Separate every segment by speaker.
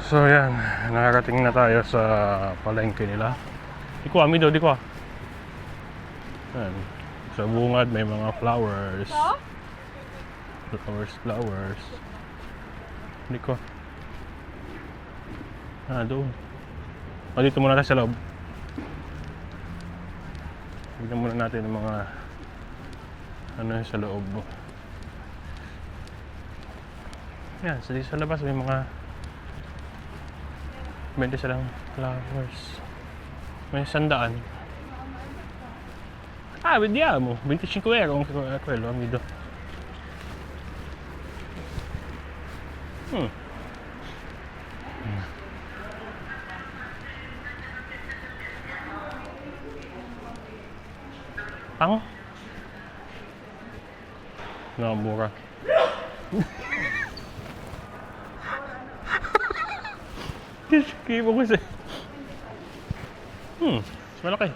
Speaker 1: So yan, nakarating na tayo sa palengke nila. Di ko amido, di ko. Yan. Sa bungad may mga flowers. Flowers. Di ko. Doon. Dito muna tayo sa loob. Tignan muna natin yung mga ano sa loob. Yan, sa labas may mga benta silang flowers. May 100. Vediamo. 25 euro quello, amido. Pang? Mura. Kibo ko siya. Mas malaki.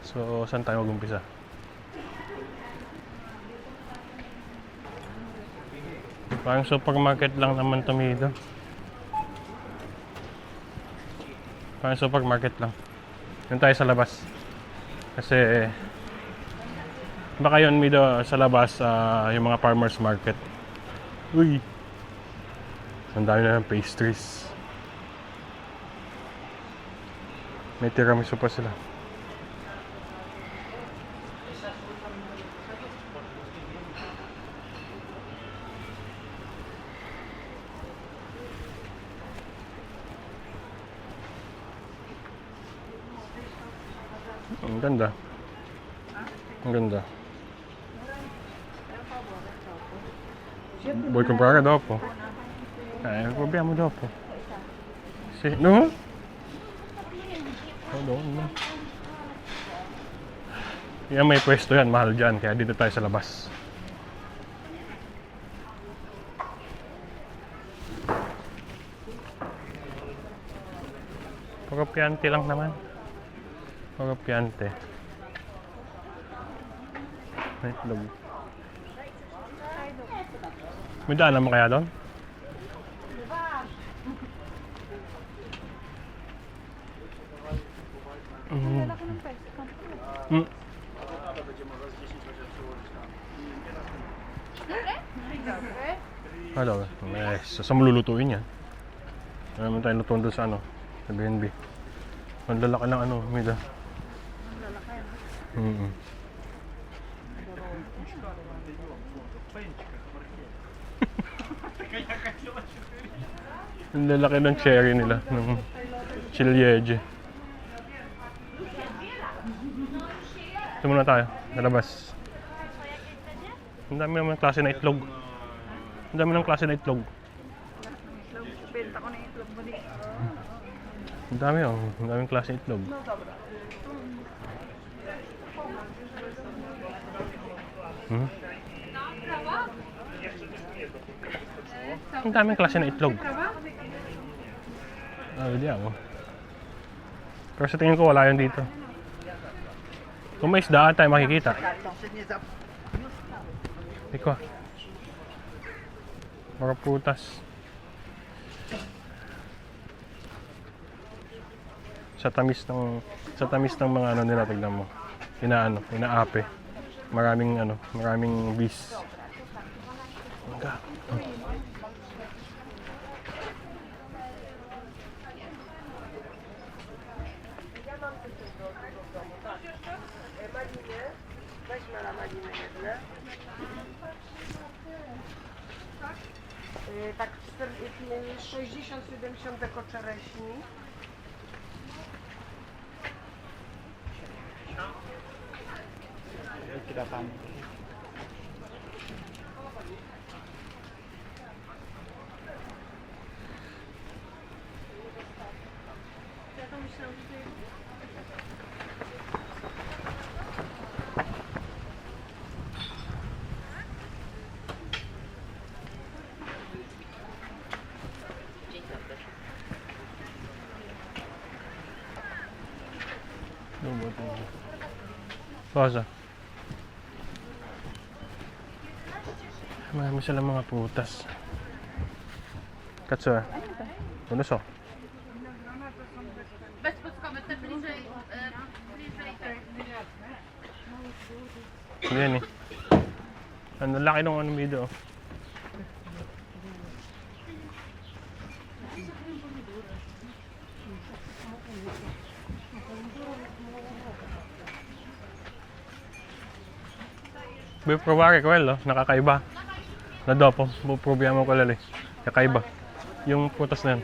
Speaker 1: So, saan tayo mag-umpisa? Parang supermarket lang naman to dito. Parang supermarket lang. Yun tayo sa labas. Kasi baka yun dito sa labas yung mga farmers market. Uy! Ang dami na ng pastries. May tiramisu pa sila. Ang ganda. Ang ganda. Vuoi comprare dopo? Proviamo dopo. Sì, no? Madonna. Yan, may pwesto yan, mahal dyan, kaya dito tayo sa labas. Kopiante lang naman. Kopiante. May itlog. May daan naman kaya doon? Ano? Saan mo lulutuin yan? Ano naman tayo lutuin doon sa ano? Sa B&B. Ang lalaki ng ano, Mida.
Speaker 2: Ang lalaki.
Speaker 1: Ang lalaki ng cherry nila, ng Ciliegie. Ito muna tayo, nalabas. Ang dami naman klase na itlog. Ang dami ng klase na itlog.
Speaker 2: Benta ko na yung itlog mo dito.
Speaker 1: Ang dami ang daming klase ng itlog. Ang daming klase ng itlog. Vediamo. Pero sa tingin ko wala yun dito. Kung may isdaan tayo makikita. Iko. Mga prutas. Sa tamis ng mga ano nila, tignan mo. Inaape. Maraming bis.
Speaker 2: Tak 60-70 deko czereśni.
Speaker 1: Cosa? Marami silang mga prutas. Katsu. Ano so?
Speaker 3: Weź podskomy, te bliżej, bliżej tak.
Speaker 1: Yan eh. Ang laki nung ano video. May provare ko nakakaiba. Na dopo, problema ko lali. Kakaiba. Yung putas na yan.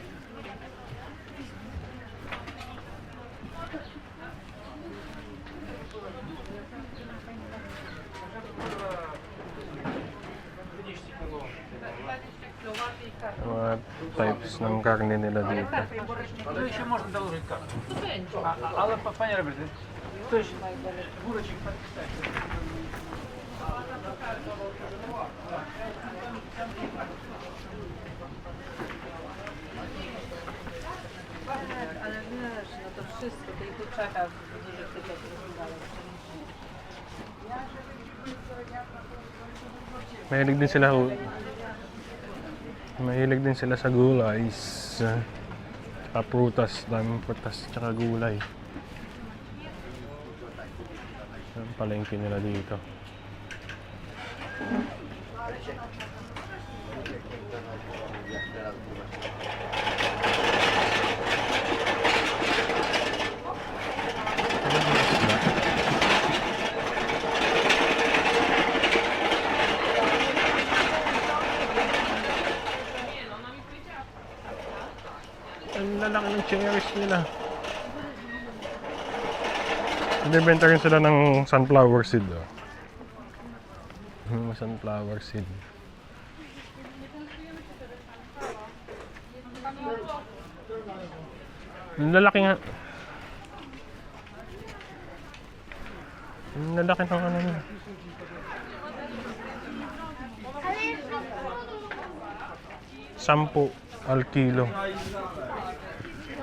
Speaker 1: Mga types ng karne nila dito.
Speaker 4: To ще можна доложити карту. Але, пані Роберте, хтось гурочок
Speaker 2: Ale wiesz, no to wszystko, tej kurczaka w dużych typach rozmawiamy.
Speaker 1: Mahilig din sila mahilig din sila sa gulay, tsaka prutas, daming prutas, tsaka gulay. Ang palengke nila dito. Ang lalaki ng cherries nila. Nagbenta rin sila ng sunflower seed. Oh. Sunflower seed. Ang lalaki nga. Ang lalaki ng ano nila. Sampu al kilo.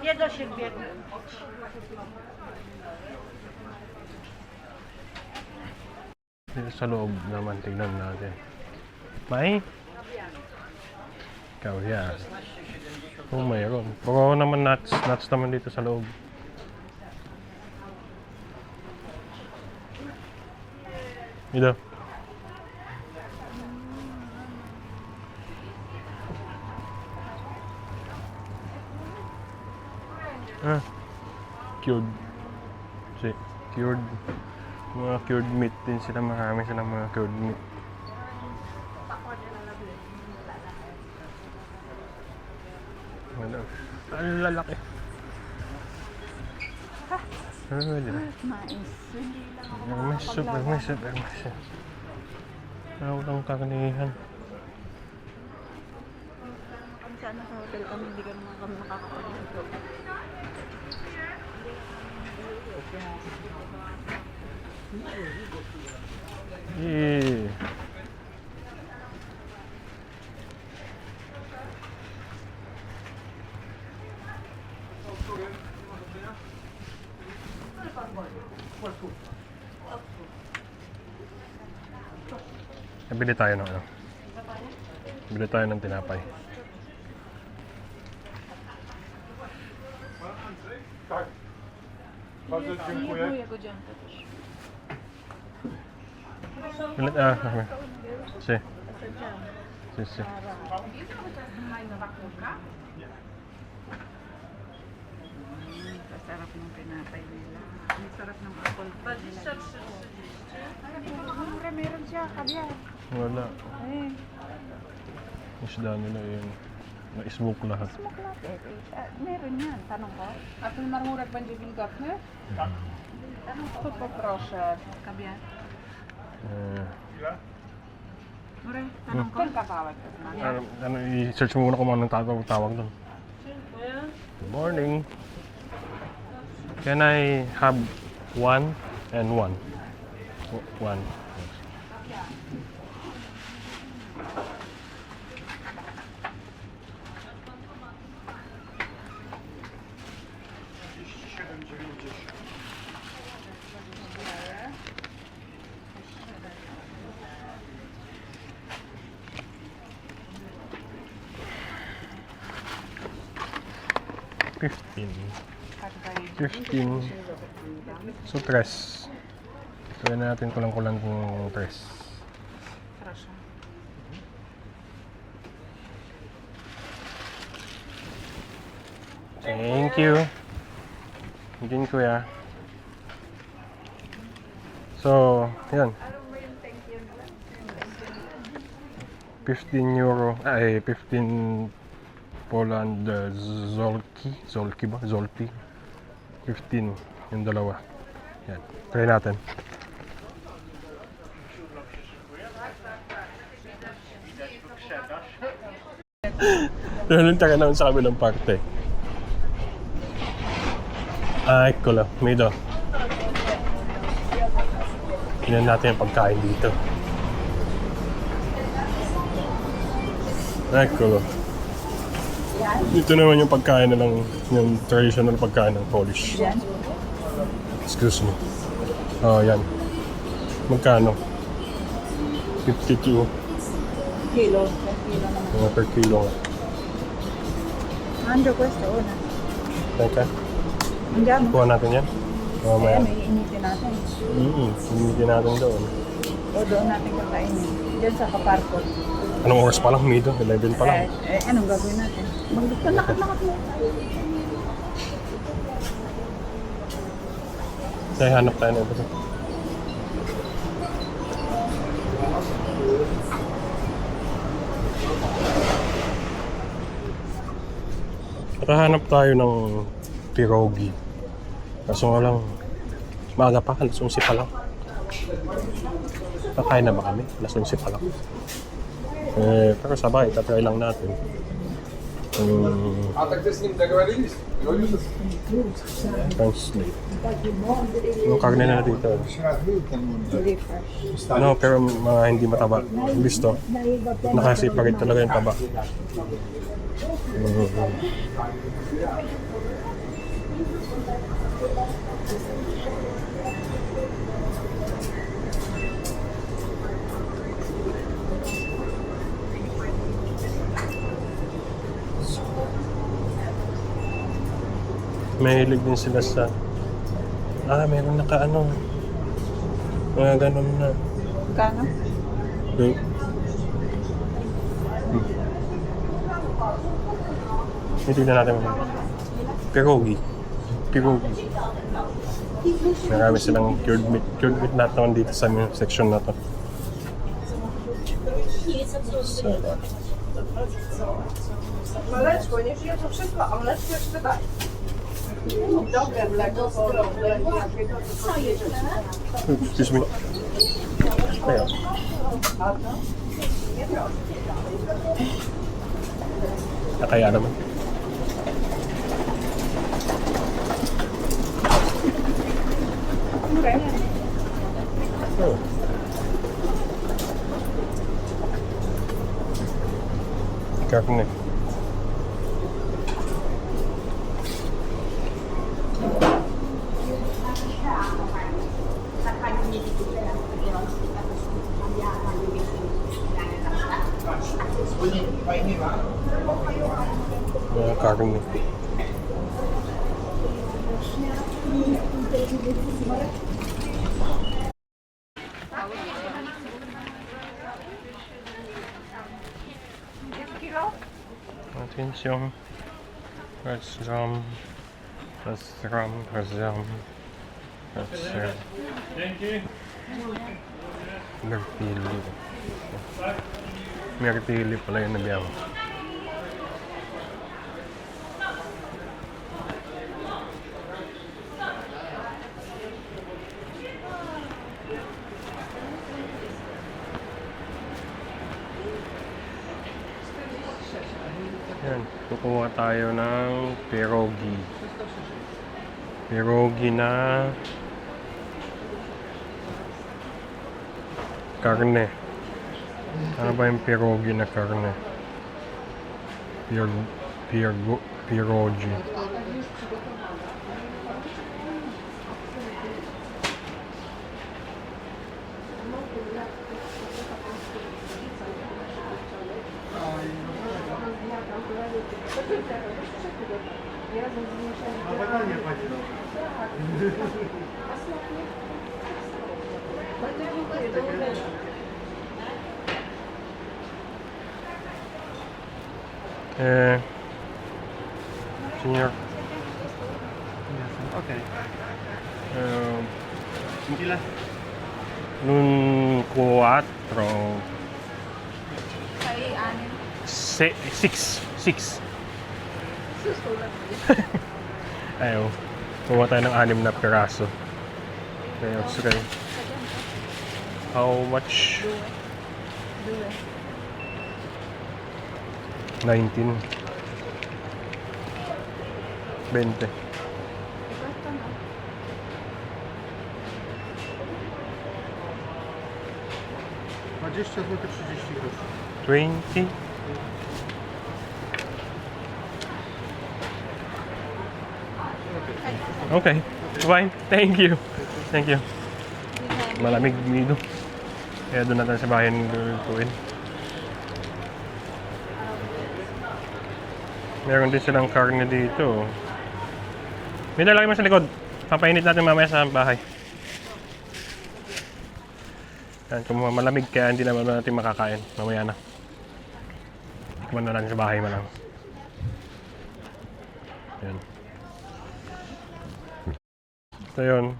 Speaker 2: Jedno się biedne.
Speaker 1: Dito sa loob naman, tignan natin. May? Ikaw yan. Oh, mayroon. Puro naman nuts. Nuts naman dito sa loob. Dito. Ah. Cured. Si, cured. Mga cured meat din sila. Marami silang mga cured meat. Wala. Ang lalaki. Ano ba dito?
Speaker 2: Mais.
Speaker 1: Permiso. Walang karnihan.
Speaker 2: Kung saan sa hotel kami, hindi kami makakapag-hotel.
Speaker 1: Eh. Bili tayo ng ano? Bili tayo ng tinapay.
Speaker 4: Bardzo dziękuję.
Speaker 2: Godzianka też.
Speaker 1: Bilit, si. Si.
Speaker 2: Sarap ng pinapay nila. Ang sarap ng apple pie nila. Mura meron siya, kabya.
Speaker 1: Wala.
Speaker 2: Eh,
Speaker 1: Isda nila yun. Na-smoke lahat.
Speaker 2: smoke latte. Meron yan, tanong ko.
Speaker 3: A ten marmurek będzie wilgotny?
Speaker 2: Tanong ko.
Speaker 3: To poproszę.
Speaker 2: Kabya.
Speaker 1: Eh,
Speaker 2: Mura, tanong ko.
Speaker 3: Ten kawałek.
Speaker 1: ano, i-search mo muna kung anong tawag doon. Good morning. Can I have one and one? One. 15.
Speaker 3: Tak zajedzie.
Speaker 1: 15. So, 3. Kaya natin kulang-kulang kung 3.
Speaker 3: Proszę.
Speaker 1: Thank you. Din kuya. So, yan. 15 euro. Ay, 15 Poland Zolki ba? Zolty. 15 yung dalawa. Yan. Try natin. Nalunta ka naman sa kabilang parte. Ay, kulo. Mido. Tingnan natin yung pagkain dito. Ay, kulo. Dito naman yung pagkain na lang, yung traditional pagkain ng Polish. Excuse me. Oh, yan. Magkano? 52.
Speaker 3: Kilo. Per kilo naman.
Speaker 1: Mga per kilo nga.
Speaker 3: Mangio questo, una.
Speaker 1: Teka,
Speaker 3: Andiamo.
Speaker 1: kuha natin yan. Oh, may
Speaker 3: Ayan, iinitin natin.
Speaker 1: Hindi natin doon.
Speaker 3: O doon natin kakainin. Diyan sa Kaparkot.
Speaker 1: Anong oras pa lang, Mido? 11 pa lang.
Speaker 3: Anong gagawin natin? Lakad-lakad mo.
Speaker 1: Kaya hanap tayo ng iba. Nakahanap tayo ng pierogi. Kaso nga lang, maaga pa, alas 11 pa lang. Kakain na ba kami? Alas 11 pa lang. Pero sabay, tatry lang natin.
Speaker 5: А так ты с ним договорились?
Speaker 1: Translate. Yung karne na dito. Ano, pero mga hindi mataba. Gusto. Nakasiparit talaga yung taba. Mahilig din sila sa... meron naka-ano. Mga ganun na.
Speaker 3: Kano?
Speaker 1: Okay. Tignan natin mo. Pierogi. Marami silang cured meat. Cured meat lahat naman dito sa section na to. So,
Speaker 2: Mleczko, nie żyje to wszystko, a mleczko jeszcze daj. Dobre mleko,
Speaker 1: excuse me. Ayan. Nakaya naman. Oh. Karne. Mga karne. Attention. Let's jump. Thank you. Mertili pala yung nabiyang. Yan, kukuha tayo ng pierogi. Pierogi na karne. Ano ba yung pierogi na karne? Pierogi. Signor.
Speaker 4: Okej.
Speaker 1: Sila? Nun 4.
Speaker 3: Kay anin.
Speaker 1: 6. Ayaw. Kuha tayo ng 6 na piraso. Ayaw, sige. How much?
Speaker 3: Due.
Speaker 1: 19. 20.
Speaker 3: Basta na.
Speaker 4: Dwadzieścia zł 30 groszy.
Speaker 1: 20. Okay. Fine. Thank you. Thank you. Malamig dito. Kaya doon natin sa bahay lutuin. Meron din silang karne dito. May lalaki mo sa likod. Papainit natin mamaya sa bahay. Yan, kung malamig kaya hindi naman natin makakain. Mamaya na. Tikman na lang sa bahay mo lang. Yan. So yun.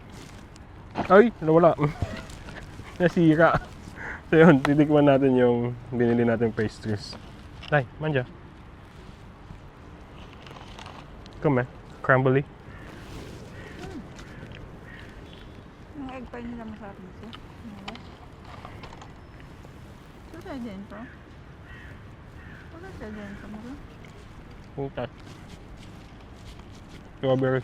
Speaker 1: Ay! Nawala. Nasira. So yun, titikman natin yung binili natin pastries. Ay, manja. Come crumbly.
Speaker 3: Yung egg pie nila masarap nito. Ito tayo dentro. Wala tayo dentro mo ba?
Speaker 1: Putas. Strawberry.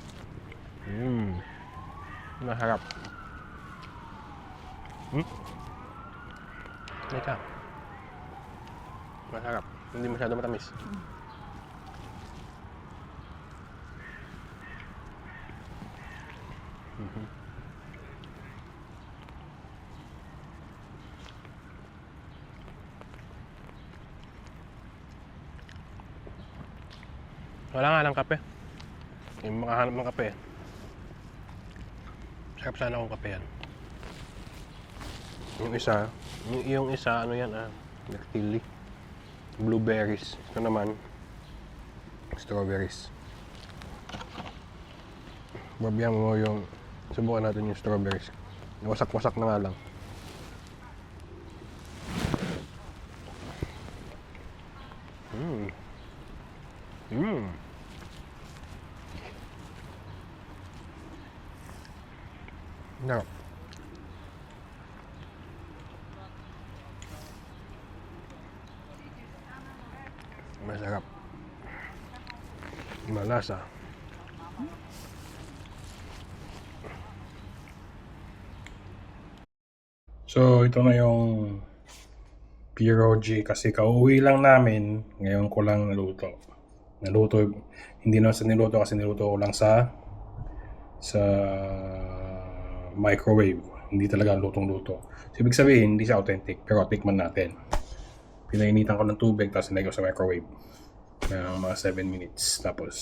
Speaker 1: Naharap. Teka. Masarap. Hindi masyado matamis. Wala nga lang kape. Yung makahanap ng kape. Sarap sana akong kape yan. Yung isa, ano yan Mirtilli. Blueberries. Ito naman, strawberries. Babihan mo yung, subukan natin yung strawberries. Wasak-wasak na nga lang. No. Masarap. Malasa. So, ito na yung pierogi kasi kauwi lang namin. Ngayon ko lang naluto. Hindi na sa niluto kasi niluto ko lang sa microwave. Hindi talaga lutong-luto. So, ibig sabihin, hindi siya authentic. Pero tikman natin. Pinainitan ko ng tubig tapos nilagay ko sa microwave. Mga 7 minutes. Tapos,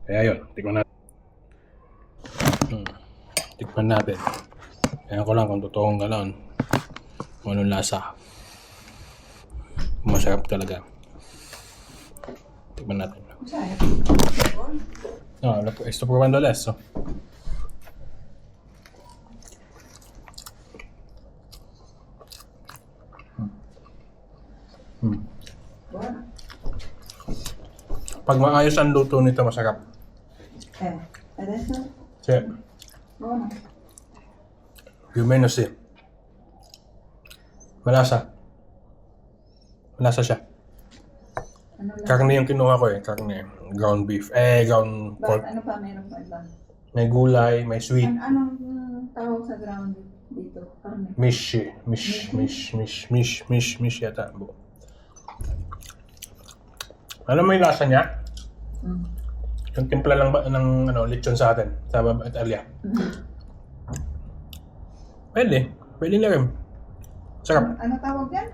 Speaker 1: kaya yun. Tikman natin. Tikman natin. Kaya ko lang kung totoong gano'n. Kung anong lasa. Masarap talaga. Tikman natin. No, esto probando adesso. Pag maayos ang luto nito, masarap.
Speaker 2: Adesso?
Speaker 1: Sì.
Speaker 2: Buono.
Speaker 1: Più o meno sì. Malasa. Malasa siya.
Speaker 2: Ano lang?
Speaker 1: Karne yung kinuha ko eh. Karne. Ground beef. Ground pork.
Speaker 2: Ano pa meron pa iba?
Speaker 1: May gulay, may sweet.
Speaker 2: Anong tawag sa ground dito? Karne.
Speaker 1: Mish yata. Alam mo yung lasa niya? Yung timpla lang ba ng lechon sa atin sa Italia. Pwede na rin. Sarap.
Speaker 2: Ano tawag yan?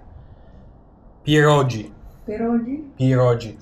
Speaker 1: Pierogi.
Speaker 2: Pierogi?
Speaker 1: Pierogi.